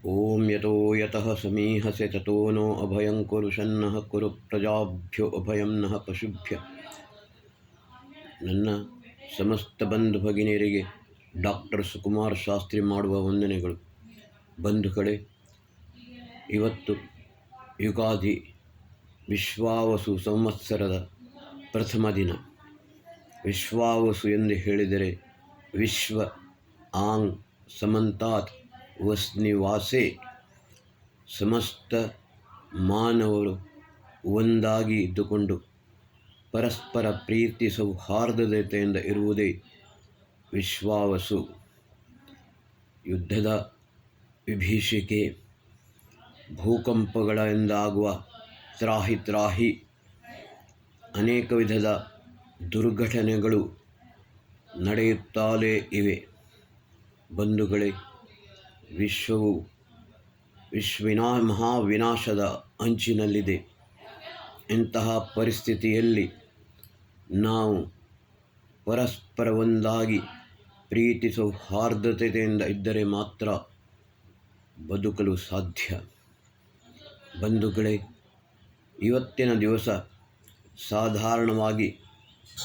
ಓಂ ಯತೋ ಯತಃ ಸಮೀಹಸೆ ತತೋ ನೋ ಅಭಯಂ ಕುರು ಶನ್ನಃ ಕುರು ಪ್ರಜಾಭ್ಯೋ ಅಭಯಂ ನಃ ಪಶುಭ್ಯ. ನನ್ನ ಸಮಸ್ತ ಬಂಧು ಭಗಿನಿಯರಿಗೆ ಡಾಕ್ಟರ್ ಸುಕುಮಾರ್ ಶಾಸ್ತ್ರಿ ಮಾಡುವ ವಂದನೆಗಳು. ಬಂಧುಗಳೇ, ಇವತ್ತು ಯುಗಾದಿ ವಿಶ್ವಾವಸು ಸಂವತ್ಸರದ ಪ್ರಥಮ ದಿನ. ವಿಶ್ವಾವಸು ಎಂದು ಹೇಳಿದರೆ ವಿಶ್ವ ಆಂಗ್ ಸಮಂತಾತ್ ವಸ್ನಿವಾಸೆ, ಸಮಸ್ತ ಮಾನವರು ಒಂದಾಗಿ ಇದ್ದುಕೊಂಡು ಪರಸ್ಪರ ಪ್ರೀತಿ ಸೌಹಾರ್ದತೆಯಿಂದ ಇರುವುದೇ ವಿಶ್ವಾವಸು. ಯುದ್ಧದ ವಿಭೀಷಿಕೆ, ಭೂಕಂಪಗಳಿಂದಾಗುವ ತ್ರಾಹಿ ಅನೇಕ ವಿಧದ ದುರ್ಘಟನೆಗಳು ನಡೆಯುತ್ತಲೇ ಇವೆ. ಬಂಧುಗಳೇ, ವಿಶ್ವವು ಮಹಾವಿನಾಶದ ಅಂಚಿನಲ್ಲಿದೆ. ಇಂತಹ ಪರಿಸ್ಥಿತಿಯಲ್ಲಿ ನಾವು ಪರಸ್ಪರ ಒಂದಾಗಿ ಪ್ರೀತಿ ಸೌಹಾರ್ದತೆಯಿಂದ ಇದ್ದರೆ ಮಾತ್ರ ಬದುಕಲು ಸಾಧ್ಯ. ಬಂಧುಗಳೇ, ಇವತ್ತಿನ ದಿವಸ ಸಾಧಾರಣವಾಗಿ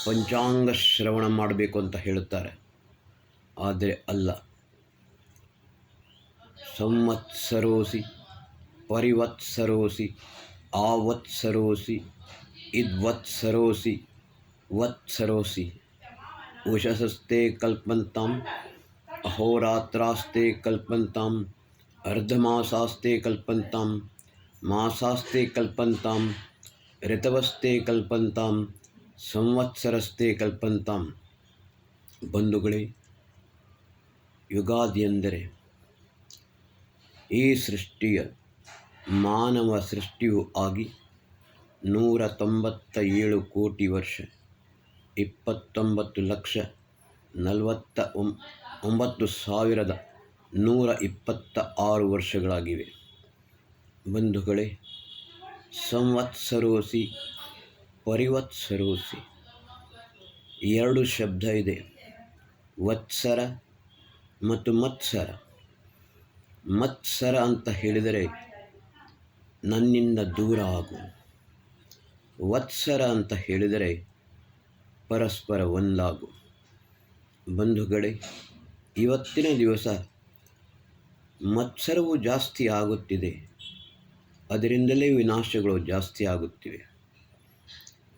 ಪಂಚಾಂಗ ಶ್ರವಣ ಮಾಡಬೇಕು ಅಂತ ಹೇಳುತ್ತಾರೆ. ಆದರೆ ಅಲ್ಲ. ಸಂವತ್ಸರೋಸಿ, ಪರಿವತ್ಸರೋಸಿ, ಆವತ್ಸರೋಸಿ, ಇದ್ವತ್ಸರೋಸಿ, ವತ್ಸರೋಸಿ. ಉಷಸಸ್ತೆ ಕಲ್ಪಂತಾಂ, ಅಹೋರಾತ್ರಾಸ್ತೆ ಕಲ್ಪಂತಾಂ, ಅರ್ಧಮಾಸಾಸ್ತೆ ಕಲ್ಪಂತಾಂ, ಮಾಸಾಸ್ತೆ ಕಲ್ಪಂತಾಂ, ಋತವಸ್ತೆ ಕಲ್ಪಂತಾಂ, ಸಂವತ್ಸರಸ್ತೆ ಕಲ್ಪಂತಾಂ. ಬಂಧುಗಳೇ, ಯುಗಾದಿ ಎಂದರೆ ಈ ಸೃಷ್ಟಿಯ ಮಾನವ ಸೃಷ್ಟಿಯೂ ಆಗಿ 197 ಕೋಟಿ ವರ್ಷ 29,49,126 ವರ್ಷಗಳಾಗಿವೆ. ಬಂಧುಗಳೇ, ಸಂವತ್ಸರೋಸಿ, ಪರಿವತ್ಸರೋಸಿ, 2 ಶಬ್ದ ಇದೆ, ವತ್ಸರ ಮತ್ತು ಮತ್ಸರ. ಮತ್ಸರ ಅಂತ ಹೇಳಿದರೆ ನನ್ನಿಂದ ದೂರ ಆಗು. ವತ್ಸರ ಅಂತ ಹೇಳಿದರೆ ಪರಸ್ಪರ ಒಂದಾಗು. ಬಂಧುಗಳೇ, ಇವತ್ತಿನ ದಿವಸ ಮತ್ಸರವು ಜಾಸ್ತಿ ಆಗುತ್ತಿದೆ. ಅದರಿಂದಲೇ ವಿನಾಶಗಳು ಜಾಸ್ತಿ ಆಗುತ್ತಿವೆ.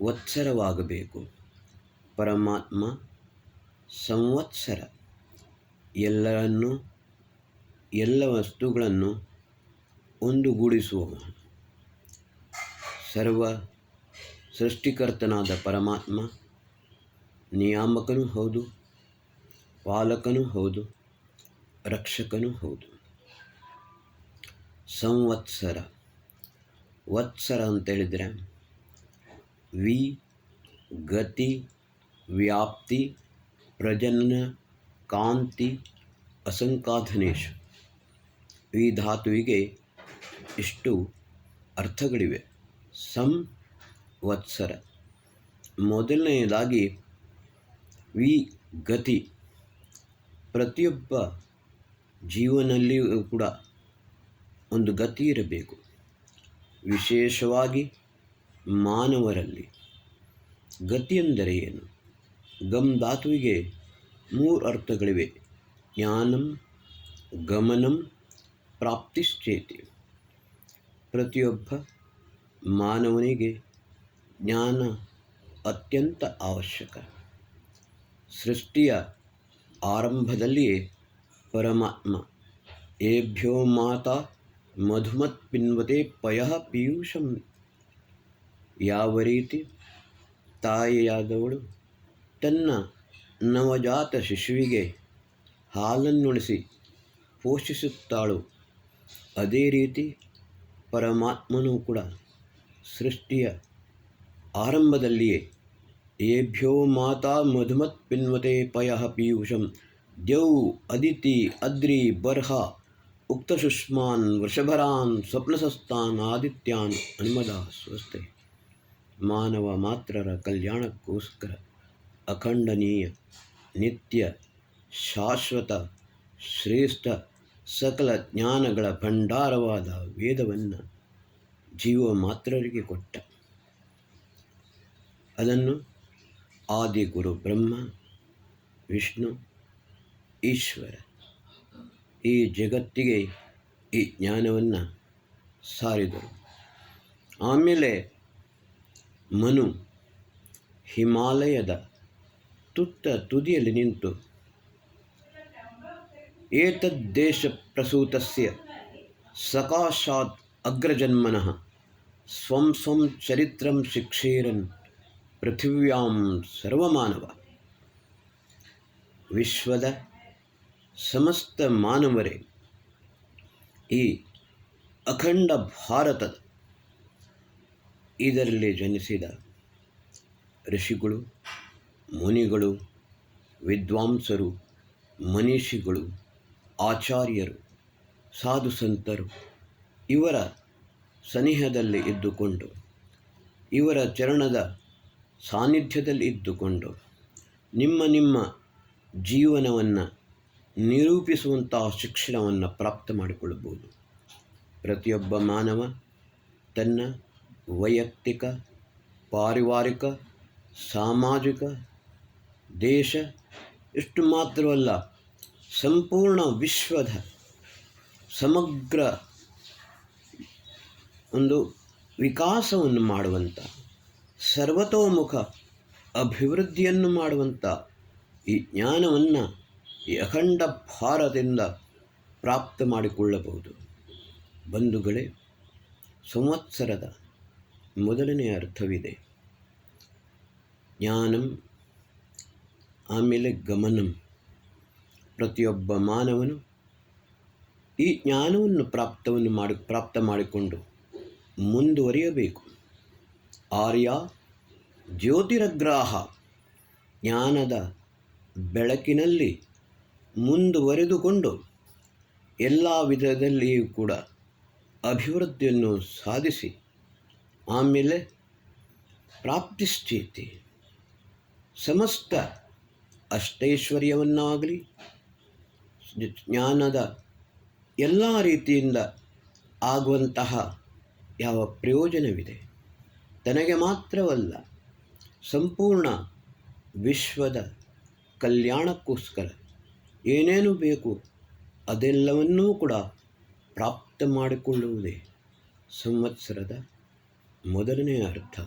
ವತ್ಸರವಾಗಬೇಕು. ಪರಮಾತ್ಮ ಸಂವತ್ಸರ, ಎಲ್ಲ ವಸ್ತುಗಳನ್ನು ಒಂದುಗೂಡಿಸುವವ. ಸರ್ವ ಸೃಷ್ಟಿಕರ್ತನಾದ ಪರಮಾತ್ಮ ನಿಯಾಮಕನೂ ಹೌದು, ಪಾಲಕನೂ ಹೌದು, ರಕ್ಷಕನೂ ಹೌದು. ಸಂವತ್ಸರ, ವತ್ಸರ ಅಂತೇಳಿದರೆ ಗತಿ, ವ್ಯಾಪ್ತಿ, ಪ್ರಜನನ, ಕಾಂತಿ, ಅಸಂಕಾಧನೇಶು. ಈ ಧಾತುವಿಗೆ ಇಷ್ಟು ಅರ್ಥಗಳಿವೆ. ಸಂವತ್ಸರ, ಮೊದಲನೆಯದಾಗಿ ಗತಿ. ಪ್ರತಿಯೊಬ್ಬ ಜೀವನಲ್ಲಿಯೂ ಕೂಡ ಒಂದು ಗತಿ ಇರಬೇಕು. ವಿಶೇಷವಾಗಿ ಮಾನವರಲ್ಲಿ ಗತಿ ಎಂದರೆ ಏನು? ಗಮ್ ಧಾತುವಿಗೆ 3 ಅರ್ಥಗಳಿವೆ. ಜ್ಞಾನಂ, ಗಮನಂ, ಪ್ರಾಪ್ತಿಶ್ಚೇತಿ. ಪ್ರತಿಯೊಬ್ಬ ಮಾನವನಿಗೆ ಜ್ಞಾನ ಅತ್ಯಂತ ಅವಶ್ಯಕ. ಸೃಷ್ಟಿಯ ಆರಂಭದಲ್ಲಿಯೇ ಪರಮಾತ್ಮ ಏಭ್ಯೋ ಮಾತಾ ಮಧುಮತ್ ಪಿನ್ವತೆ ಪಯಃ ಪೀಯೂಷಂ. ಯಾವ ರೀತಿ ತಾಯಿಯಾದವಳು ತನ್ನ ನವಜಾತ ಶಿಶುವಿಗೆ ಹಾಲನ್ನುಣಿಸಿ ಪೋಷಿಸುತ್ತಾಳೋ, ಅದೇ ರೀತಿ ಪರಮಾತ್ಮನೂ ಕೂಡ ಸೃಷ್ಟಿಯ ಆರಂಭದಲ್ಲಿಯೇ ಏಭ್ಯೋ ಮಾತಾ ಮಧುಮತ್ ಪಿನ್ವತೆ ಪಯಃ ಪೀಯೂಷಂ ದ್ಯೌ ಅದಿತಿ ಅದ್ರಿ ಬರ್ಹ ಉಕ್ತಶುಷ್ಮಾನ್ ವೃಷಭರಾನ್ ಸ್ವಪ್ನಸಸ್ತಾನ್ ಆದಿತ್ಯಾನ್ ಅನುಮದಃ ಸ್ವಸ್ತೆ. ಮಾನವ ಮಾತ್ರರ ಕಲ್ಯಾಣಕ್ಕೋಸ್ಕರ ಅಖಂಡನೀಯ, ನಿತ್ಯ, ಶಾಶ್ವತ, ಶ್ರೇಷ್ಠ ಸಕಲ ಜ್ಞಾನಗಳ ಭಂಡಾರವಾದ ವೇದವನ್ನು ಜೀವ ಮಾತ್ರರಿಗೆ ಕೊಟ್ಟ. ಅದನ್ನು ಆದಿಗುರು ಬ್ರಹ್ಮ, ವಿಷ್ಣು, ಈಶ್ವರ ಈ ಜಗತ್ತಿಗೆ ಈ ಜ್ಞಾನವನ್ನು ಸಾರಿದರು. ಆಮೇಲೆ ಮನು ಹಿಮಾಲಯದ ತುದಿಯಲ್ಲಿ ನಿಂತು ಏತದ್ದೇಶ ಪ್ರಸೂತಸ್ಯ ಸಕಾಶಾತ್ ಅಗ್ರಜನ್ಮನಃ ಸ್ವಂ ಸ್ವಂ ಚರಿತ್ರಂ ಶಿಕ್ಷೇರನ್ ಪೃಥಿವ್ಯಾಂ ಸರ್ವಮಾನವ. ವಿಶ್ವದ ಸಮಸ್ತ ಮಾನವರೇ ಈ ಅಖಂಡ ಭಾರತದ ಇದರಲ್ಲಿ ಜನಿಸಿದ ಋಷಿಗಳು, ಮುನಿಗಳು, ವಿದ್ವಾಂಸರು, ಮನೀಷಿಗಳು, ಆಚಾರ್ಯರು, ಸಾಧು ಸಂತರು ಇವರ ಸನಿಹದಲ್ಲಿ ಇದ್ದುಕೊಂಡು, ಇವರ ಚರಣದ ಸಾನ್ನಿಧ್ಯದಲ್ಲಿ ಇದ್ದುಕೊಂಡು ನಿಮ್ಮ ನಿಮ್ಮ ಜೀವನವನ್ನು ನಿರೂಪಿಸುವಂತಹ ಶಿಕ್ಷಣವನ್ನು ಪ್ರಾಪ್ತ ಮಾಡಿಕೊಳ್ಳಬಹುದು. ಪ್ರತಿಯೊಬ್ಬ ಮಾನವ ತನ್ನ ವೈಯಕ್ತಿಕ, ಪಾರಿವಾರಿಕ, ಸಾಮಾಜಿಕ, ದೇಶ ಇಷ್ಟು ಮಾತ್ರವಲ್ಲ ಸಂಪೂರ್ಣ ವಿಶ್ವದ ಸಮಗ್ರ ಒಂದು ವಿಕಾಸವನ್ನು ಮಾಡುವಂಥ, ಸರ್ವತೋಮುಖ ಅಭಿವೃದ್ಧಿಯನ್ನು ಮಾಡುವಂಥ ಈ ಜ್ಞಾನವನ್ನು ಈ ಅಖಂಡ ಭಾರತದಿಂದ ಪ್ರಾಪ್ತ ಮಾಡಿಕೊಳ್ಳಬಹುದು. ಬಂಧುಗಳೇ, ಸಂವತ್ಸರದ ಮೊದಲನೆಯ ಅರ್ಥವಿದೆ ಜ್ಞಾನಂ, ಆಮೇಲೆ ಗಮನಂ. ಪ್ರತಿಯೊಬ್ಬ ಮಾನವನು ಈ ಜ್ಞಾನವನ್ನು ಪ್ರಾಪ್ತ ಮಾಡಿಕೊಂಡು ಮುಂದುವರಿಯಬೇಕು. ಆರ್ಯ ಜ್ಯೋತಿರಗ್ರಾಹ, ಜ್ಞಾನದ ಬೆಳಕಿನಲ್ಲಿ ಮುಂದುವರೆದುಕೊಂಡು ಎಲ್ಲ ವಿಧದಲ್ಲಿಯೂ ಕೂಡ ಅಭಿವೃದ್ಧಿಯನ್ನು ಸಾಧಿಸಿ ಆಮೇಲೆ ಪ್ರಾಪ್ತಿಶ್ಚೇತಿ ಸಮಸ್ತ ಅಷ್ಟೈಶ್ವರ್ಯವನ್ನಾಗಲಿ ಜ್ಞಾನದ ಎಲ್ಲ ರೀತಿಯಿಂದ ಆಗುವಂತಹ ಯಾವ ಪ್ರಯೋಜನವಿದೆ ತನಗೆ ಮಾತ್ರವಲ್ಲ ಸಂಪೂರ್ಣ ವಿಶ್ವದ ಕಲ್ಯಾಣಕ್ಕೋಸ್ಕರ ಏನೇನು ಬೇಕು ಅದೆಲ್ಲವನ್ನೂ ಕೂಡ ಪ್ರಾಪ್ತ ಮಾಡಿಕೊಳ್ಳುವುದೇ ಸಂವತ್ಸರದ ಮೊದಲನೆಯ ಅರ್ಥ.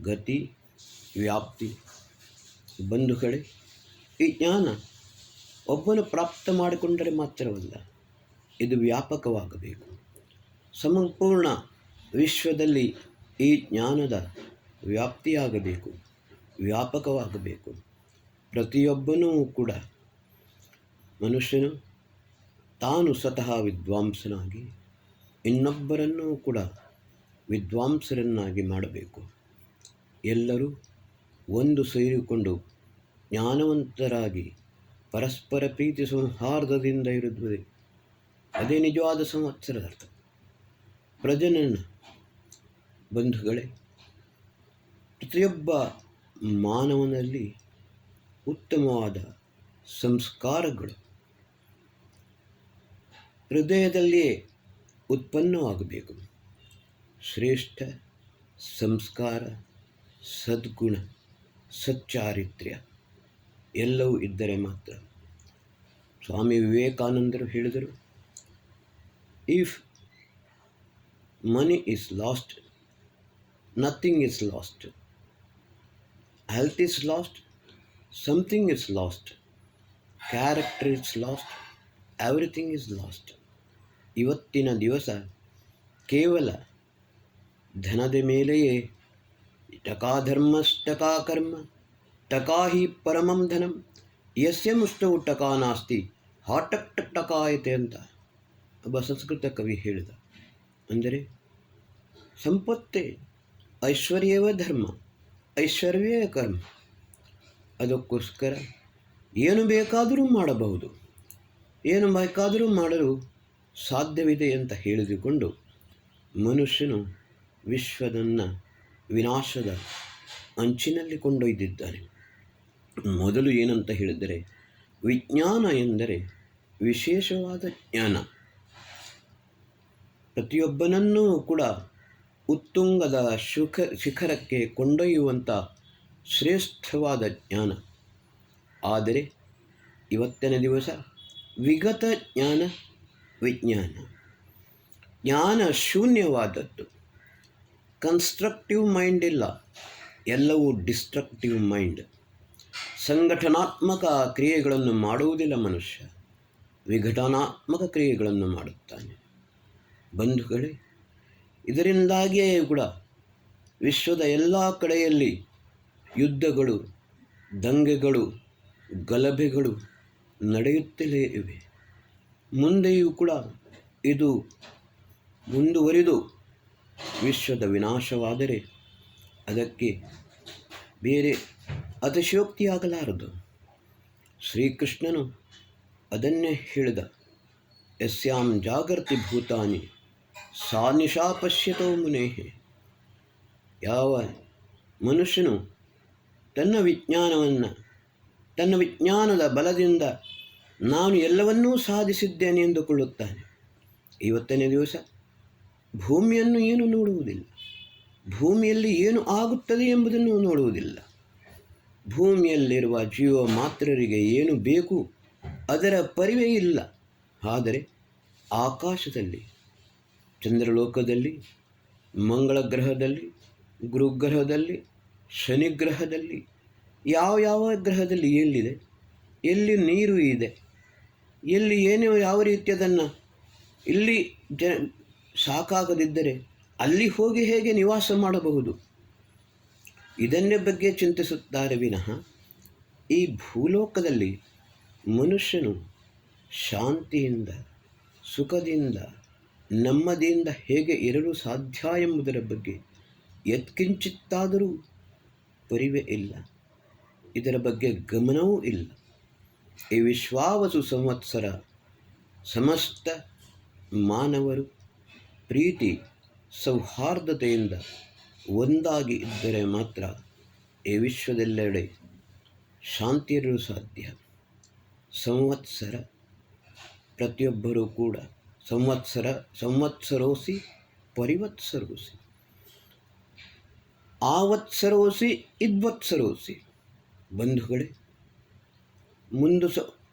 ಗತಿ, ವ್ಯಾಪ್ತಿ. ಬಂಧುಗಳೇ, ಈ ಜ್ಞಾನ ಒಬ್ಬನು ಪ್ರಾಪ್ತ ಮಾಡಿಕೊಂಡರೆ ಮಾತ್ರವಲ್ಲ, ಇದು ವ್ಯಾಪಕವಾಗಬೇಕು. ಸಂಪೂರ್ಣ ವಿಶ್ವದಲ್ಲಿ ಈ ಜ್ಞಾನದ ವ್ಯಾಪ್ತಿಯಾಗಬೇಕು, ವ್ಯಾಪಕವಾಗಬೇಕು. ಪ್ರತಿಯೊಬ್ಬನೂ ಕೂಡ ಮನುಷ್ಯನು ತಾನು ಸ್ವತಃ ವಿದ್ವಾಂಸನಾಗಿ ಇನ್ನೊಬ್ಬರನ್ನೂ ಕೂಡ ವಿದ್ವಾಂಸರನ್ನಾಗಿ ಮಾಡಬೇಕು. ಎಲ್ಲರೂ ಒಂದು ಸೇರಿಕೊಂಡು ಜ್ಞಾನವಂತರಾಗಿ ಪರಸ್ಪರ ಪ್ರೀತಿ ಸೌಹಾರ್ದದಿಂದ ಇರುತ್ತದೆ. ಅದೇ ನಿಜವಾದ ಸಂವತ್ಸರದ ಅರ್ಥ. ಪ್ರಜನನ. ಬಂಧುಗಳೇ, ಪ್ರತಿಯೊಬ್ಬ ಮಾನವನಲ್ಲಿ ಉತ್ತಮವಾದ ಸಂಸ್ಕಾರಗಳು ಹೃದಯದಲ್ಲಿಯೇ ಉತ್ಪನ್ನವಾಗಬೇಕು. ಶ್ರೇಷ್ಠ ಸಂಸ್ಕಾರ, ಸದ್ಗುಣ, ಸಚ್ಚಾರಿತ್ರ್ಯ ಎಲ್ಲವೂ ಇದ್ದರೆ ಮಾತ್ರ. ಸ್ವಾಮಿ ವಿವೇಕಾನಂದರು ಹೇಳಿದರು, if money is last, nothing is last. Health is last, something is last. Character is last, everything is last. ಇವತ್ತಿನ ದಿವಸ ಕೇವಲ ಧನದ ಮೇಲೆಯೇ ಟಕಾ ಧರ್ಮಸ್ತಕಾ ಕರ್ಮ ಟಕಾ ಹಿ ಪರಮಂ ಧನಂ ಯಸ್ಯ ಮುಷ್ಟವು ಟಕಾ ನಾಸ್ತಿ ಹಾಟಕ್ ಟಕ್ ಟಕಾಯತೆ ಅಂತ ಒಬ್ಬ ಸಂಸ್ಕೃತ ಕವಿ ಹೇಳಿದ. ಅಂದರೆ ಸಂಪತ್ತೇ ಐಶ್ವರ್ಯವೇ ಧರ್ಮ, ಐಶ್ವರ್ಯವೇ ಕರ್ಮ. ಅದಕ್ಕೋಸ್ಕರ ಏನು ಬೇಕಾದರೂ ಮಾಡಬಹುದು, ಏನು ಬೇಕಾದರೂ ಮಾಡಲು ಸಾಧ್ಯವಿದೆ ಅಂತ ಹೇಳಿದುಕೊಂಡು ಮನುಷ್ಯನು ವಿಶ್ವದನ್ನು ವಿನಾಶದ ಅಂಚಿನಲ್ಲಿ ಕೊಂಡೊಯ್ದಿದ್ದಾನೆ. ಮೊದಲು ಏನಂತ ಹೇಳಿದರೆ, ವಿಜ್ಞಾನ ಎಂದರೆ ವಿಶೇಷವಾದ ಜ್ಞಾನ. ಪ್ರತಿಯೊಬ್ಬನನ್ನೂ ಕೂಡ ಉತ್ತುಂಗದ ಶಿಖರಕ್ಕೆ ಕೊಂಡೊಯ್ಯುವಂಥ ಶ್ರೇಷ್ಠವಾದ ಜ್ಞಾನ. ಆದರೆ ಇವತ್ತಿನ ದಿವಸ ವಿಗತ ಜ್ಞಾನ, ವಿಜ್ಞಾನ, ಜ್ಞಾನ ಶೂನ್ಯವಾದದ್ದು. ಕನ್ಸ್ಟ್ರಕ್ಟಿವ್ ಮೈಂಡ್ ಇಲ್ಲ, ಎಲ್ಲವೂ ಡಿಸ್ಟ್ರಕ್ಟಿವ್ ಮೈಂಡ್. ಸಂಘಟನಾತ್ಮಕ ಕ್ರಿಯೆಗಳನ್ನು ಮಾಡುವುದಿಲ್ಲ ಮನುಷ್ಯ, ವಿಘಟನಾತ್ಮಕ ಕ್ರಿಯೆಗಳನ್ನು ಮಾಡುತ್ತಾನೆ. ಬಂಧುಗಳೇ, ಇದರಿಂದಾಗಿಯೇ ಕೂಡ ವಿಶ್ವದ ಎಲ್ಲ ಕಡೆಯಲ್ಲಿ ಯುದ್ಧಗಳು, ದಂಗೆಗಳು, ಗಲಭೆಗಳು ನಡೆಯುತ್ತಲೇ ಇವೆ. ಮುಂದೆಯೂ ಕೂಡ ಇದು ಮುಂದುವರಿದು ವಿಶ್ವದ ವಿನಾಶವಾದರೆ ಅದಕ್ಕೆ ಬೇರೆ ಅತಿಶಯೋಕ್ತಿಯಾಗಲಾರದು. ಶ್ರೀಕೃಷ್ಣನು ಅದನ್ನೇ ಹೇಳಿದ, ಯಸ್ಯಾಂ ಜಾಗರ್ತಿ ಭೂತಾನಿ ಸಾ ನಿಶಾ ಪಶ್ಯತೋ ಮುನೇಃ. ಯಾವ ಮನುಷ್ಯನು ತನ್ನ ವಿಜ್ಞಾನದ ಬಲದಿಂದ ನಾನು ಎಲ್ಲವನ್ನೂ ಸಾಧಿಸಿದ್ದೇನೆ ಎಂದುಕೊಳ್ಳುತ್ತಾನೆ, ಇವತ್ತನೇ ದಿವಸ ಭೂಮಿಯನ್ನು ಏನು ನೋಡುವುದಿಲ್ಲ, ಭೂಮಿಯಲ್ಲಿ ಏನು ಆಗುತ್ತದೆ ಎಂಬುದನ್ನು ನೋಡುವುದಿಲ್ಲ. ಭೂಮಿಯಲ್ಲಿರುವ ಜೀವ ಮಾತ್ರರಿಗೆ ಏನು ಬೇಕು ಅದರ ಪರಿವೇ ಇಲ್ಲ. ಆದರೆ ಆಕಾಶದಲ್ಲಿ, ಚಂದ್ರಲೋಕದಲ್ಲಿ, ಮಂಗಳ ಗ್ರಹದಲ್ಲಿ, ಗುರುಗ್ರಹದಲ್ಲಿ, ಶನಿಗ್ರಹದಲ್ಲಿ, ಯಾವ ಗ್ರಹದಲ್ಲಿ ಎಲ್ಲಿದೆ, ಎಲ್ಲಿ ನೀರು ಇದೆ, ಎಲ್ಲಿ ಏನೋ ಯಾವ ರೀತಿಯದನ್ನು ಇಲ್ಲಿ ಸಾಕಾಗದಿದ್ದರೆ ಅಲ್ಲಿ ಹೋಗಿ ಹೇಗೆ ನಿವಾಸ ಮಾಡಬಹುದು, ಇದನ್ನೇ ಬಗ್ಗೆ ಚಿಂತಿಸುತ್ತಾರೆ ವಿನಃ ಈ ಭೂಲೋಕದಲ್ಲಿ ಮನುಷ್ಯನು ಶಾಂತಿಯಿಂದ, ಸುಖದಿಂದ, ನೆಮ್ಮದಿಯಿಂದ ಹೇಗೆ ಇರಲು ಸಾಧ್ಯ ಎಂಬುದರ ಬಗ್ಗೆ ಯತ್ಕಿಂಚಿತ್ತಾದರೂ ಪರಿವೆ ಇಲ್ಲ, ಇದರ ಬಗ್ಗೆ ಗಮನವೂ ಇಲ್ಲ. ಈ ವಿಶ್ವಾವಸು ಸಂವತ್ಸರ ಸಮಸ್ತ ಮಾನವರು ಪ್ರೀತಿ ಸೌಹಾರ್ದತೆಯಿಂದ ಒಂದಾಗಿ ಇದ್ದರೆ ಮಾತ್ರ ಈ ವಿಶ್ವದೆಲ್ಲೆಡೆ ಶಾಂತಿ ಇರಲು ಸಾಧ್ಯ. ಸಂವತ್ಸರ ಪ್ರತಿಯೊಬ್ಬರೂ ಕೂಡ ಸಂವತ್ಸರೋಸಿ ಪರಿವತ್ಸರೋಸಿ, ಆವತ್ಸರೋಸಿ ಇದ್ವತ್ಸರೋಸಿ. ಬಂಧುಗಳೇ,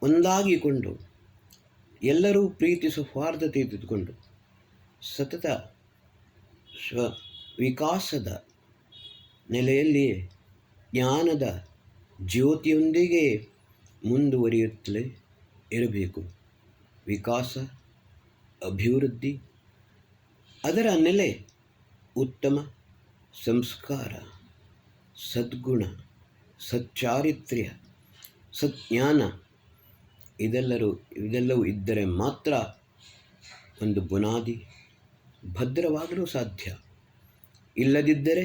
ಒಂದಾಗಿಕೊಂಡು ಎಲ್ಲರೂ ಪ್ರೀತಿ ಸೌಹಾರ್ದತೆ ಇದ್ದುಕೊಂಡು ಸತತ ವಿಕಾಸದ ನೆಲೆಯಲ್ಲಿಯೇ ಜ್ಞಾನದ ಜ್ಯೋತಿಯೊಂದಿಗೆ ಮುಂದುವರಿಯುತ್ತಲೇ ಇರಬೇಕು. ವಿಕಾಸ, ಅಭಿವೃದ್ಧಿ, ಅದರ ನೆಲೆ ಉತ್ತಮ ಸಂಸ್ಕಾರ, ಸದ್ಗುಣ, ಸಚ್ಚಾರಿತ್ರ್ಯ, ಸಜ್ಞಾನ ಇದೆಲ್ಲವೂ ಇದ್ದರೆ ಮಾತ್ರ ಒಂದು ಬುನಾದಿ ಭದ್ರವಾಗಲು ಸಾಧ್ಯ. ಇಲ್ಲದಿದ್ದರೆ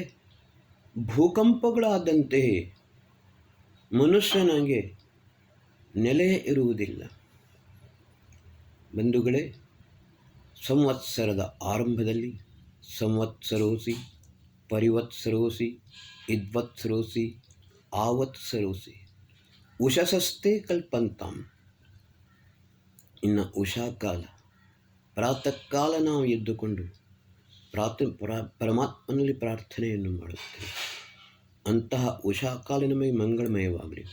ಭೂಕಂಪಗಳಾದಂತೆಯೇ ಮನುಷ್ಯನಿಗೆ ನೆಲೆ ಇರುವುದಿಲ್ಲ. ಬಂಧುಗಳೇ, ಸಂವತ್ಸರದ ಆರಂಭದಲ್ಲಿ ಸಂವತ್ಸರೋಸಿ ಪರಿವತ್ಸರೋಸಿ ಇದ್ವತ್ಸರೋಸಿ ಆವತ್ಸರೋಸಿ ಉಷಸಸ್ತೆ ಕಲ್ಪಂತಾಂ. ಇನ್ನು ಉಷಾಕಾಲ, ಪ್ರಾತಃ ಕಾಲ ನಾವು ಎದ್ದುಕೊಂಡು ಪರಮಾತ್ಮನಲ್ಲಿ ಪ್ರಾರ್ಥನೆಯನ್ನು ಮಾಡುತ್ತೇವೆ. ಅಂತಹ ಉಷಾಕಾಲ ನಮಗೆ ಮಂಗಳಮಯವಾಗಲಿ.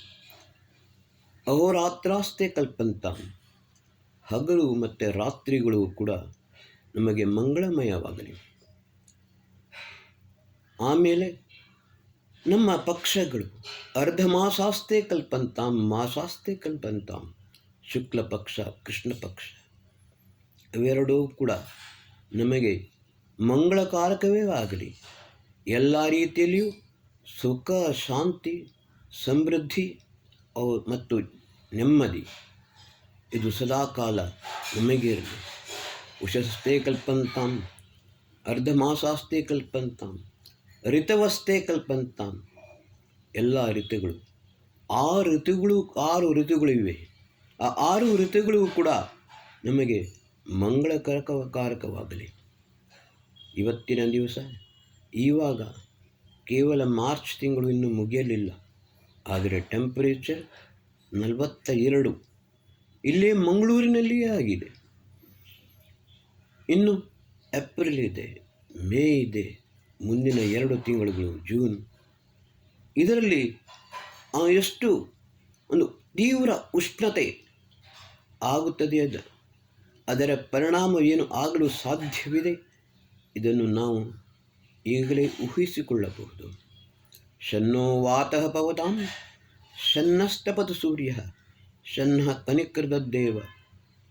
ಅಹೋರಾತ್ರಾಸ್ತೆ ಕಲ್ಪಂತಾಂ. ಹಗಲು ಮತ್ತು ರಾತ್ರಿಗಳು ಕೂಡ ನಮಗೆ ಮಂಗಳಮಯವಾಗಲಿ. ಆಮೇಲೆ ನಮ್ಮ ಪಕ್ಷಗಳು ಅರ್ಧ ಮಾಸಾಸ್ತೆ ಕಲ್ಪಂತಾಂ, ಮಾಸಾಸ್ತೆ ಕಲ್ಪಂತಾಂ. ಶುಕ್ಲ ಪಕ್ಷ, ಕೃಷ್ಣ ಪಕ್ಷ ಇವೆರಡೂ ಕೂಡ ನಮಗೆ ಮಂಗಳಕಾರಕವೇ ಆಗಲಿ. ಎಲ್ಲ ರೀತಿಯಲ್ಲಿಯೂ ಸುಖ, ಶಾಂತಿ, ಸಮೃದ್ಧಿ ಮತ್ತು ನೆಮ್ಮದಿ ಇದು ಸದಾಕಾಲ ನಮಗಿರಲಿ. ಉಷಸ್ತೆ ಕಲ್ಪಂತಾಂ, ಅರ್ಧ ಮಾಸಾಸ್ತೆ ಕಲ್ಪಂತಾಂ, ಋತವಸ್ತೆ ಕಲ್ಪಂತಾಂ. ಎಲ್ಲ ಋತುಗಳು, 6 ಋತುಗಳಿವೆ. ಆ 6 ಋತುಗಳು ಕೂಡ ನಮಗೆ ಮಂಗಳಕಾರಕವಾಗಲಿ. ಇವತ್ತಿನ ದಿವಸ ಇವಾಗ ಕೇವಲ ಮಾರ್ಚ್ ತಿಂಗಳು ಇನ್ನೂ ಮುಗಿಯಲಿಲ್ಲ, ಆದರೆ ಟೆಂಪರೇಚರ್ 42 ಇಲ್ಲೇ ಮಂಗಳೂರಿನಲ್ಲಿಯೇ ಆಗಿದೆ. ಇನ್ನು ಏಪ್ರಿಲ್ ಇದೆ, ಮೇ ಇದೆ, ಮುಂದಿನ 2 ತಿಂಗಳುಗಳು ಜೂನ್. ಇದರಲ್ಲಿ ಎಷ್ಟು ಒಂದು ತೀವ್ರ ಉಷ್ಣತೆ ಆಗುತ್ತದೆ, ಅದರ ಪರಿಣಾಮ ಏನು ಆಗಲು ಸಾಧ್ಯವಿದೆ, ಇದನ್ನು ನಾವು ಈಗಲೇ ಊಹಿಸಿಕೊಳ್ಳಬಹುದು. ಶನ್ನೋ ವಾತಃ ಪವತಾಂ ಶನ್ನಸ್ತಪತು ಸೂರ್ಯ ಶನ್ನಃ ಕನಿಕೃತದ್ದೇವ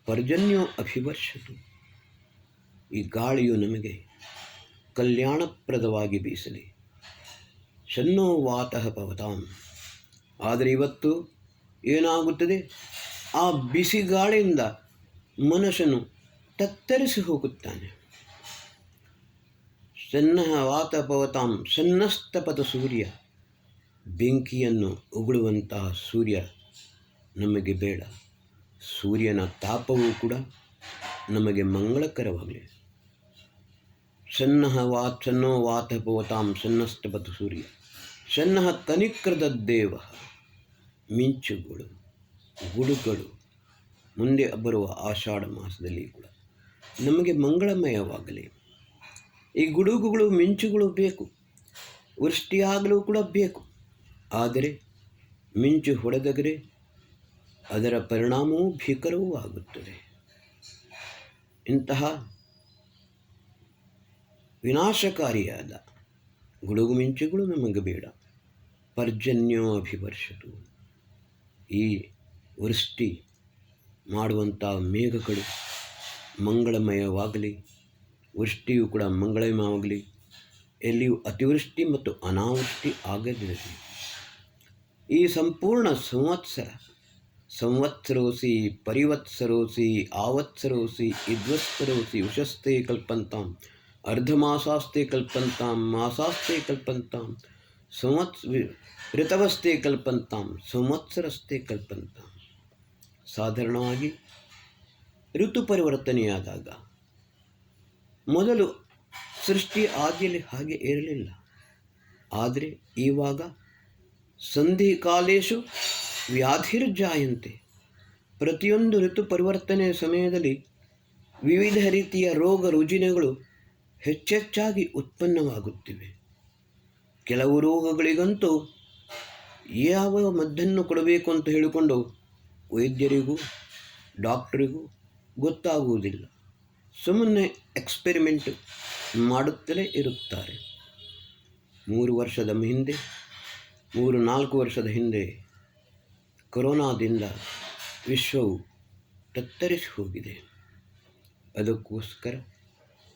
ಪರ್ಜನ್ಯೋ ಅಭಿವರ್ಷತು. ಈ ಗಾಳಿಯು ನಮಗೆ ಕಲ್ಯಾಣಪ್ರದವಾಗಿ ಬೀಸಲಿ. ಶನ್ನೋ ವಾತಃ ಪವತಾಂ. ಆದರೆ ಇವತ್ತು ಏನಾಗುತ್ತದೆ, ಆ ಬಿಸಿ ಗಾಳಿಯಿಂದ ಮನುಷ್ಯನು ತತ್ತರಿಸಿ ಹೋಗುತ್ತಾನೆ. ಶನ್ನಃ ವಾತ ಪವತಾಂ ಶನ್ನಸ್ತಪತ ಸೂರ್ಯ. ಬೆಂಕಿಯನ್ನು ಉಗುಳುವಂತಹ ಸೂರ್ಯ ನಮಗೆ ಬೇಡ. ಸೂರ್ಯನ ತಾಪವೂ ಕೂಡ ನಮಗೆ ಮಂಗಳಕರವಾಗಲಿ. ಶನ್ನಃ ಶನ್ನೋ ವಾತ ಪವತಾಂ ಶನ್ನಸ್ತಪತ ಸೂರ್ಯ ಶನ್ನಃ ಕನಿಕೃತದ್ದೇವ. ಮಿಂಚುಗಳು, ಗುಡುಗಳು ಮುಂದೆ ಬರುವ ಆಷಾಢ ಮಾಸದಲ್ಲಿ ಕೂಡ ನಮಗೆ ಮಂಗಳಮಯವಾಗಲಿ. ಈ ಗುಡುಗುಗಳು, ಮಿಂಚುಗಳು ಬೇಕು, ವೃಷ್ಟಿಯಾಗಲು ಕೂಡ ಬೇಕು. ಆದರೆ ಮಿಂಚು ಹೊಡೆದರೆ ಅದರ ಪರಿಣಾಮವೂ ಭೀಕರವೂ ಆಗುತ್ತದೆ. ಇಂತಹ ವಿನಾಶಕಾರಿಯಾದ ಗುಡುಗು ಮಿಂಚುಗಳು ನಮಗೆ ಬೇಡ. ಪರ್ಜನ್ಯೋ ಅಭಿವರ್ಷತು. ಈ ವೃಷ್ಟಿ ಮಾಡುವಂಥ ಮೇಘಗಳು ಮಂಗಳಮಯವಾಗಲಿ, ವೃಷ್ಟಿಯು ಕೂಡ ಮಂಗಳಮಯವಾಗಲಿ. ಎಲ್ಲಿಯೂ ಅತಿವೃಷ್ಟಿ ಮತ್ತು ಅನಾವೃಷ್ಟಿ ಆಗದಿರಲಿ. ಈ ಸಂಪೂರ್ಣ ಸಂವತ್ಸರೋಸಿ ಪರಿವತ್ಸರೋಸಿ ಆವತ್ಸರೋಸಿ ಇದ್ವತ್ಸರೋಸಿ ಉಷಸ್ತೆ ಕಲ್ಪಂತಾಂ ಅರ್ಧಮಾಸಾಸ್ತೆ ಕಲ್ಪಂತಾಂ ಮಾಸಾಸ್ತೆ ಕಲ್ಪಂತಾಂ ಋತವಸ್ತೆ ಕಲ್ಪಂತಾಂ ಸಂವತ್ಸರಸ್ತೆ ಕಲ್ಪಂತಾಂ. ಸಾಧಾರಣವಾಗಿ ಋತು ಪರಿವರ್ತನೆಯಾದಾಗ ಮೊದಲು ಸೃಷ್ಟಿ ಆದಿಯಲ್ಲಿ ಹಾಗೆ ಇರಲಿಲ್ಲ. ಆದರೆ ಇವಾಗ ಸಂಧಿಕಾಲೇಶು ವ್ಯಾಧಿರ್ಜಾಯಂತೆ. ಪ್ರತಿಯೊಂದು ಋತು ಪರಿವರ್ತನೆಯ ಸಮಯದಲ್ಲಿ ವಿವಿಧ ರೀತಿಯ ರೋಗ ರುಜಿನಗಳು ಹೆಚ್ಚೆಚ್ಚಾಗಿ ಉತ್ಪನ್ನವಾಗುತ್ತಿವೆ. ಕೆಲವು ರೋಗಗಳಿಗಂತೂ ಯಾವ ಮದ್ದನ್ನು ಕೊಡಬೇಕು ಅಂತ ಹೇಳಿಕೊಂಡು ವೈದ್ಯರಿಗೂ ಡಾಕ್ಟರಿಗೂ ಗೊತ್ತಾಗುವುದಿಲ್ಲ. ಸುಮ್ಮನೆ ಎಕ್ಸ್ಪೆರಿಮೆಂಟ್ ಮಾಡುತ್ತಲೇ ಇರುತ್ತಾರೆ. 3-4 ವರ್ಷದ ಹಿಂದೆ ಕೊರೋನಾದಿಂದ ವಿಶ್ವವು ತತ್ತರಿಸಿ ಹೋಗಿದೆ. ಅದಕ್ಕೋಸ್ಕರ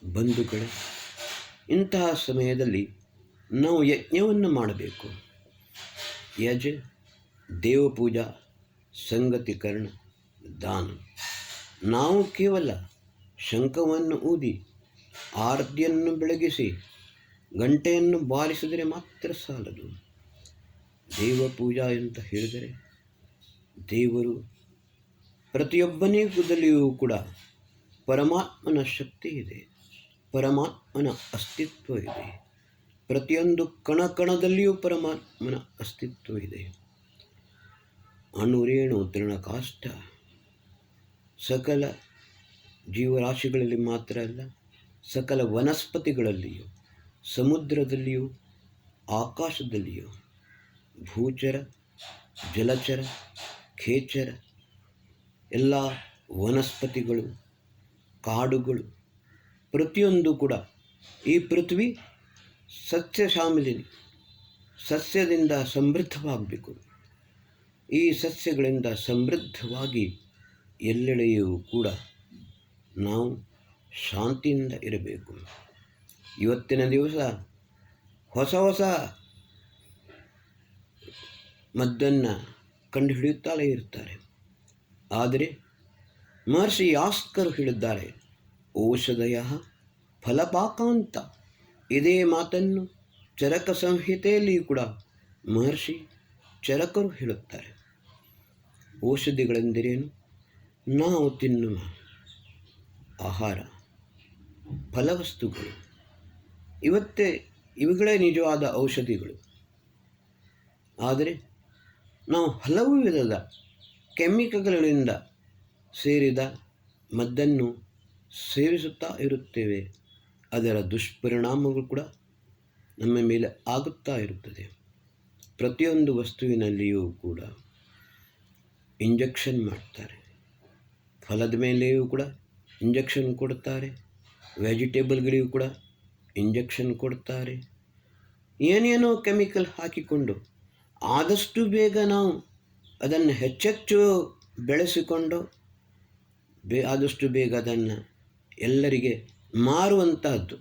ಬಂಧುಗಳೇ, ಇಂತಹ ಸಮಯದಲ್ಲಿ ನಾವು ಯಜ್ಞವನ್ನು ಮಾಡಬೇಕು. ಯಜ, ದೇವಪೂಜಾ, ಸಂಗತಿಕರಣ, ದಾನ. ನಾವು ಕೇವಲ ಶಂಖವನ್ನು ಊದಿ ಆರತಿಯನ್ನು ಬೆಳಗಿಸಿ ಗಂಟೆಯನ್ನು ಬಾರಿಸಿದರೆ ಮಾತ್ರ ಸಾಲದು. ದೇವಪೂಜಾ ಅಂತ ಹೇಳಿದರೆ ದೇವರು ಪ್ರತಿಯೊಬ್ಬನಿಗೂ ಕೂಡ ಪರಮಾತ್ಮನ ಶಕ್ತಿ ಇದೆ, ಪರಮಾತ್ಮನ ಅಸ್ತಿತ್ವ ಇದೆ. ಪ್ರತಿಯೊಂದು ಕಣಕಣದಲ್ಲಿಯೂ ಪರಮಾತ್ಮನ ಅಸ್ತಿತ್ವ ಇದೆ. ಅಣುರೇಣು ತೃಣಕಾಷ್ಠ ಸಕಲ ಜೀವರಾಶಿಗಳಲ್ಲಿ ಮಾತ್ರ ಅಲ್ಲ, ಸಕಲ ವನಸ್ಪತಿಗಳಲ್ಲಿಯೂ, ಸಮುದ್ರದಲ್ಲಿಯೂ, ಆಕಾಶದಲ್ಲಿಯೂ, ಭೂಚರ, ಜಲಚರ, ಖೇಚರ, ಎಲ್ಲ ವನಸ್ಪತಿಗಳು, ಕಾಡುಗಳು, ಪ್ರತಿಯೊಂದು ಕೂಡ ಈ ಪೃಥ್ವಿ ಸಸ್ಯಶ್ಯಾಮಲಿನಿ, ಸಸ್ಯದಿಂದ ಸಮೃದ್ಧವಾಗಬೇಕು. ಈ ಸಸ್ಯಗಳಿಂದ ಸಮೃದ್ಧವಾಗಿ ಎಲ್ಲೆಡೆಯೂ ಕೂಡ ನಾವು ಶಾಂತಿಯಿಂದ ಇರಬೇಕು. ಇವತ್ತಿನ ದಿವಸ ಹೊಸ ಹೊಸ ಮದ್ದನ್ನು ಕಂಡುಹಿಡಿಯುತ್ತಲೇ ಇರ್ತಾರೆ. ಆದರೆ ಮಹರ್ಷಿ ಯಾಸ್ಕರು ಹೇಳಿದ್ದಾರೆ, ಔಷಧಯ ಫಲಪಾಕಾಂತ. ಇದೇ ಮಾತನ್ನು ಚರಕ ಸಂಹಿತೆಯಲ್ಲಿಯೂ ಕೂಡ ಮಹರ್ಷಿ ಚರಕರು ಹೇಳುತ್ತಾರೆ. ಔಷಧಿಗಳೆಂದರೇನು? ನಾವು ತಿನ್ನುವ ಆಹಾರ, ಫಲವಸ್ತುಗಳು, ಇವುಗಳೇ ನಿಜವಾದ ಔಷಧಿಗಳು. ಆದರೆ ನಾವು ಹಲವು ವಿಧದ ಕೆಮಿಕಲ್ಗಳಿಂದ ಸೇರಿದ ಮದ್ದನ್ನು ಸೇವಿಸುತ್ತಾ ಇರುತ್ತೇವೆ. ಅದರ ದುಷ್ಪರಿಣಾಮಗಳು ಕೂಡ ನಮ್ಮ ಮೇಲೆ ಆಗುತ್ತಾ ಇರುತ್ತದೆ. ಪ್ರತಿಯೊಂದು ವಸ್ತುವಿನಲ್ಲಿಯೂ ಕೂಡ ಇಂಜೆಕ್ಷನ್ ಮಾಡ್ತಾರೆ. ಫಲದ ಮೇಲೆಯೂ ಕೂಡ ಇಂಜೆಕ್ಷನ್ ಕೊಡ್ತಾರೆ, ವೆಜಿಟೇಬಲ್ಗಳಿಗೂ ಕೂಡ ಇಂಜೆಕ್ಷನ್ ಕೊಡ್ತಾರೆ. ಏನೇನೋ ಕೆಮಿಕಲ್ ಹಾಕಿಕೊಂಡು ಆದಷ್ಟು ಬೇಗ ನಾವು ಅದನ್ನು ಹೆಚ್ಚೆಚ್ಚು ಬೆಳೆಸಿಕೊಂಡು ಆದಷ್ಟು ಬೇಗ ಅದನ್ನು ಎಲ್ಲರಿಗೆ ಮಾರುವಂತಹದ್ದು,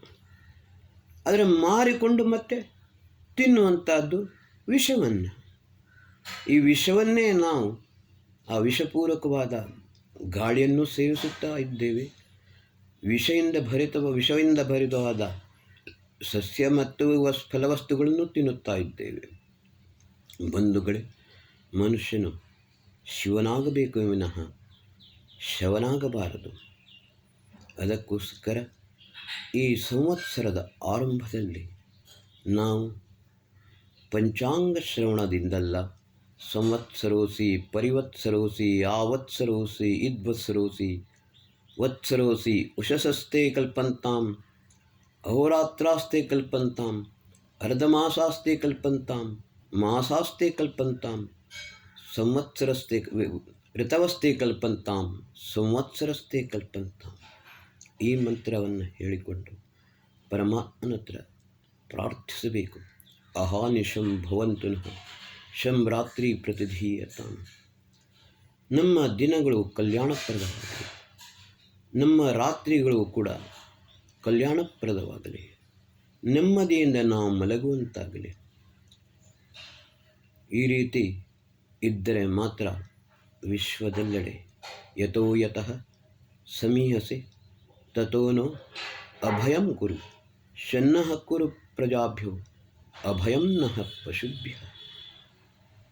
ಆದರೆ ಮಾರಿಕೊಂಡು ಮತ್ತೆ ತಿನ್ನುವಂತಹದ್ದು ವಿಷವನ್ನು. ಈ ವಿಷವನ್ನೇ ನಾವು ಆ ವಿಷಪೂರಕವಾದ ಗಾಳಿಯನ್ನು ಸೇವಿಸುತ್ತಾ ಇದ್ದೇವೆ. ವಿಷದಿಂದ ಭರಿತವಾದ ಸಸ್ಯ ಮತ್ತು ಫಲವಸ್ತುಗಳನ್ನು ತಿನ್ನುತ್ತಾ ಇದ್ದೇವೆ. ಬಂಧುಗಳೇ, ಮನುಷ್ಯನು ಶಿವನಾಗಬೇಕು ವಿನಃ ಶವನಾಗಬಾರದು. ಅದಕ್ಕೋಸ್ಕರ ಈ ಸಂವತ್ಸರದ ಆರಂಭದಲ್ಲಿ ನಾವು ಪಂಚಾಂಗ ಶ್ರವಣದಿಂದಲ್ಲ, ಸಂವತ್ಸರೋಸಿ ಪರಿವತ್ಸರೋಸಿ ಆವತ್ಸರೋಸಿ ಇದ್ವತ್ಸರೋಸಿ ವತ್ಸರೋಸಿ ಉಷಸಸ್ತೆ ಕಲ್ಪಂತಾಂ ಅಹೋರಾತ್ರಾಸ್ತೆ ಕಲ್ಪಂತಾಂ ಅರ್ಧಮಾಸಾಸ್ತೆ ಕಲ್ಪಂತಾಂ ಮಾಸಾಸ್ತೆ ಕಲ್ಪಂತಾಂ ಸಂವತ್ಸರಸ್ತೆ ಋತವಸ್ತೆ ಕಲ್ಪಂತಾಂ ಸಂವತ್ಸರಸ್ತೆ ಕಲ್ಪಂತಾಂ. ಈ ಮಂತ್ರವನ್ನು ಹೇಳಿಕೊಂಡು ಪರಮಾತ್ಮನ ಹತ್ರ ಪ್ರಾರ್ಥಿಸಬೇಕು. ಅಹಾನಿಶಂ ಭವಂತು ನಃ ಶಂ ರಾತ್ರಿ ಪ್ರತಿಧೀಯತಾಂ. ನಮ್ಮ ದಿನಗಳು ಕಲ್ಯಾಣಪ್ರದವಾಗಲಿ, ನಮ್ಮ ರಾತ್ರಿಗಳು ಕೂಡ ಕಲ್ಯಾಣಪ್ರದವಾಗಲಿ, ನೆಮ್ಮದಿಯಿಂದ ನಾವು ಮಲಗುವಂತಾಗಲಿ. ಈ ರೀತಿ ಇದ್ದರೆ ಮಾತ್ರ ವಿಶ್ವದೆಲ್ಲೆಡೆ ಯತೋ ಯತಃ ಸಮೀಹಸೆ ತತೋನೋ ಅಭಯಂ ಕುರು ಶನ್ನಃ ಕುರು ಪ್ರಜಾಭ್ಯೋ ಅಭಯಂ ನಃ ಪಶುಭ್ಯ.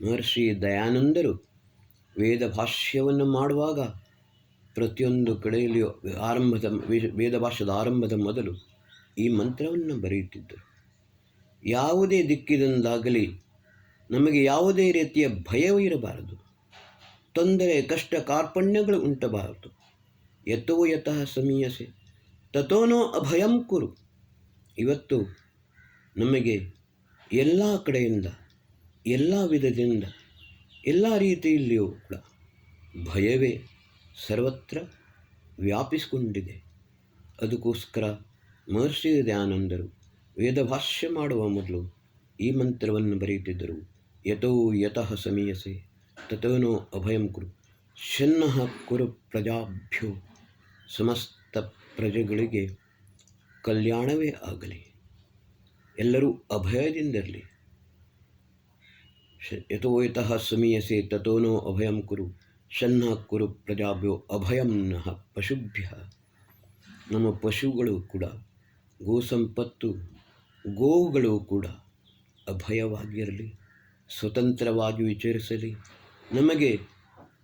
ಮಹರ್ಷಿ ದಯಾನಂದರು ವೇದ ಭಾಷ್ಯವನ್ನು ಮಾಡುವಾಗ ಪ್ರತಿಯೊಂದು ಕಡೆಯಲ್ಲಿಯೂ ವೇದ ಭಾಷ್ಯದ ಆರಂಭದ ಮೊದಲು ಈ ಮಂತ್ರವನ್ನು ಬರೆಯುತ್ತಿದ್ದರು. ಯಾವುದೇ ದಿಕ್ಕಿನಿಂದಾಗಲಿ ನಮಗೆ ಯಾವುದೇ ರೀತಿಯ ಭಯವೂ ಇರಬಾರದು, ತೊಂದರೆ ಕಷ್ಟ ಕಾರ್ಪಣ್ಯಗಳು ಉಂಟಬಾರದು. ಯತೋ ಯತಃ ಸಮೀಯಸೆ ತತೋನೋ ಅಭಯಂ ಕುರು. ಇವತ್ತು ನಮಗೆ ಎಲ್ಲ ಕಡೆಯಿಂದ ಎಲ್ಲ ವಿಧದಿಂದ ಎಲ್ಲ ರೀತಿಯಲ್ಲಿಯೂ ಕೂಡ ಭಯವೇ ಸರ್ವತ್ರ ವ್ಯಾಪಿಸಿಕೊಂಡಿದೆ. ಅದಕ್ಕೋಸ್ಕರ ಮಹರ್ಷಿ ದಯಾನಂದರು ವೇದಭಾಷ್ಯ ಮಾಡುವ ಮೊದಲು ಈ ಮಂತ್ರವನ್ನು ಬರೆಯುತ್ತಿದ್ದರು. ಯತೋ ಯತಃ ಸಮೀಯಸೆ ತತೋನೋ ಅಭಯಂ ಕುರು ಶನ್ನಃ ಕುರು ಪ್ರಜಾಭ್ಯೋ. ಸಮಸ್ತ ಪ್ರಜೆಗಳಿಗೆ ಕಲ್ಯಾಣವೇ ಆಗಲಿ, ಎಲ್ಲರೂ ಅಭಯದಿಂದಿರಲಿ. ಯತೋ ಯತಃ ಸಮೀಯಸೆ ತತೋನೋ ಅಭಯಂ ಕುರು ಶನ್ನಃ ಕುರು ಪ್ರಜಾಭ್ಯೋ ಅಭಯಂ ನಃ ಪಶುಭ್ಯ. ನಮ್ಮ ಪಶುಗಳು ಕೂಡ ಗೋ ಸಂಪತ್ತು, ಗೋವುಗಳು ಕೂಡ ಅಭಯವಾಗಿರಲಿ, ಸ್ವತಂತ್ರವಾಗಿ ವಿಚರಿಸಲಿ, ನಮಗೆ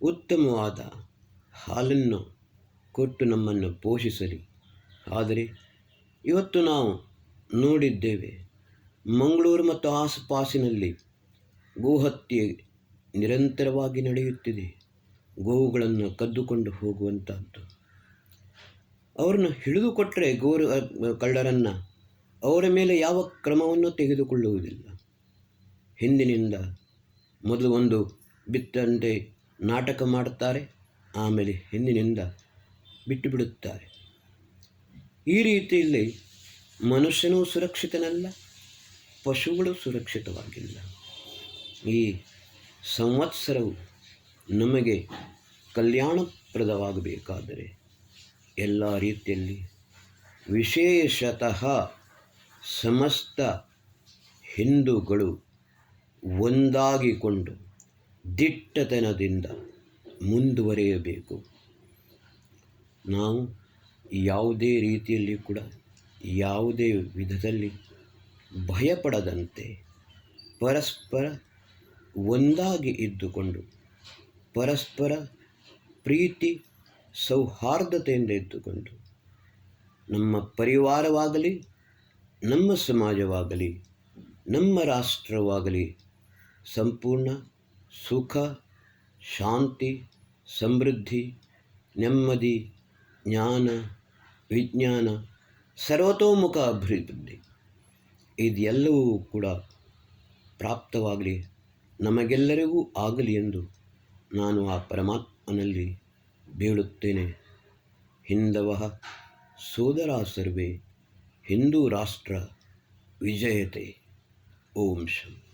ಉತ್ತಮವಾದ ಹಾಲನ್ನು ಕೊಟ್ಟು ನಮ್ಮನ್ನು ಪೋಷಿಸಲಿ. ಆದರೆ ಇವತ್ತು ನಾವು ನೋಡಿದ್ದೇವೆ, ಮಂಗಳೂರು ಮತ್ತು ಆಸುಪಾಸಿನಲ್ಲಿ ಗೋಹತ್ಯೆ ನಿರಂತರವಾಗಿ ನಡೆಯುತ್ತಿದೆ. ಗೋವುಗಳನ್ನು ಕದ್ದುಕೊಂಡು ಹೋಗುವಂಥದ್ದು. ಅವರನ್ನು ಹಿಡಿದುಕೊಟ್ಟರೆ ಕಳ್ಳರನ್ನು ಅವರ ಮೇಲೆ ಯಾವ ಕ್ರಮವನ್ನು ತೆಗೆದುಕೊಳ್ಳುವುದಿಲ್ಲ. ಹಿಂದಿನಿಂದ ಮೊದಲು ಒಂದು ಬಿತ್ತಂತೆ ನಾಟಕ ಮಾಡುತ್ತಾರೆ, ಆಮೇಲೆ ಹಿಂದಿನಿಂದ ಬಿಟ್ಟು ಬಿಡುತ್ತಾರೆ. ಈ ರೀತಿಯಲ್ಲಿ ಮನುಷ್ಯನೂ ಸುರಕ್ಷಿತನಲ್ಲ, ಪಶುಗಳು ಸುರಕ್ಷಿತವಾಗಿಲ್ಲ. ಈ ಸಂವತ್ಸರವು ನಮಗೆ ಕಲ್ಯಾಣಪ್ರದವಾಗಬೇಕಾದರೆ ಎಲ್ಲ ರೀತಿಯಲ್ಲಿ ವಿಶೇಷತಃ ಸಮಸ್ತ ಹಿಂದೂಗಳು ಒಂದಾಗಿಕೊಂಡು ದಿಟ್ಟತನದಿಂದ ಮುಂದುವರಿಯಬೇಕು. ನಾವು ಯಾವುದೇ ರೀತಿಯಲ್ಲಿ ಕೂಡ ಯಾವುದೇ ವಿಧದಲ್ಲಿ ಭಯಪಡದಂತೆ ಪರಸ್ಪರ ಒಂದಾಗಿ ಇದ್ದುಕೊಂಡು ಪರಸ್ಪರ ಪ್ರೀತಿ ಸೌಹಾರ್ದತೆಯಿಂದ ಇದ್ದುಕೊಂಡು ನಮ್ಮ ಪರಿವಾರವಾಗಲಿ, ನಮ್ಮ ಸಮಾಜವಾಗಲಿ, ನಮ್ಮ ರಾಷ್ಟ್ರವಾಗಲಿ ಸಂಪೂರ್ಣ ಸುಖ, ಶಾಂತಿ, ಸಮೃದ್ಧಿ, ನೆಮ್ಮದಿ, ಜ್ಞಾನ, ವಿಜ್ಞಾನ, ಸರ್ವತೋಮುಖ ಅಭಿವೃದ್ಧಿ ಇದೆಲ್ಲವೂ ಕೂಡ ಪ್ರಾಪ್ತವಾಗಲಿ, ನಮಗೆಲ್ಲರಿಗೂ ಆಗಲಿ ಎಂದು ನಾನು ಆ ಪರಮಾತ್ಮನಲ್ಲಿ ಬೇಡುತ್ತೇನೆ. ಹಿಂದವಃ ಸೋದರಾ ಸರ್ವೇ ಹಿಂದೂ ರಾಷ್ಟ್ರ ವಿಜಯತೆ. ಓಂ ಶಂ.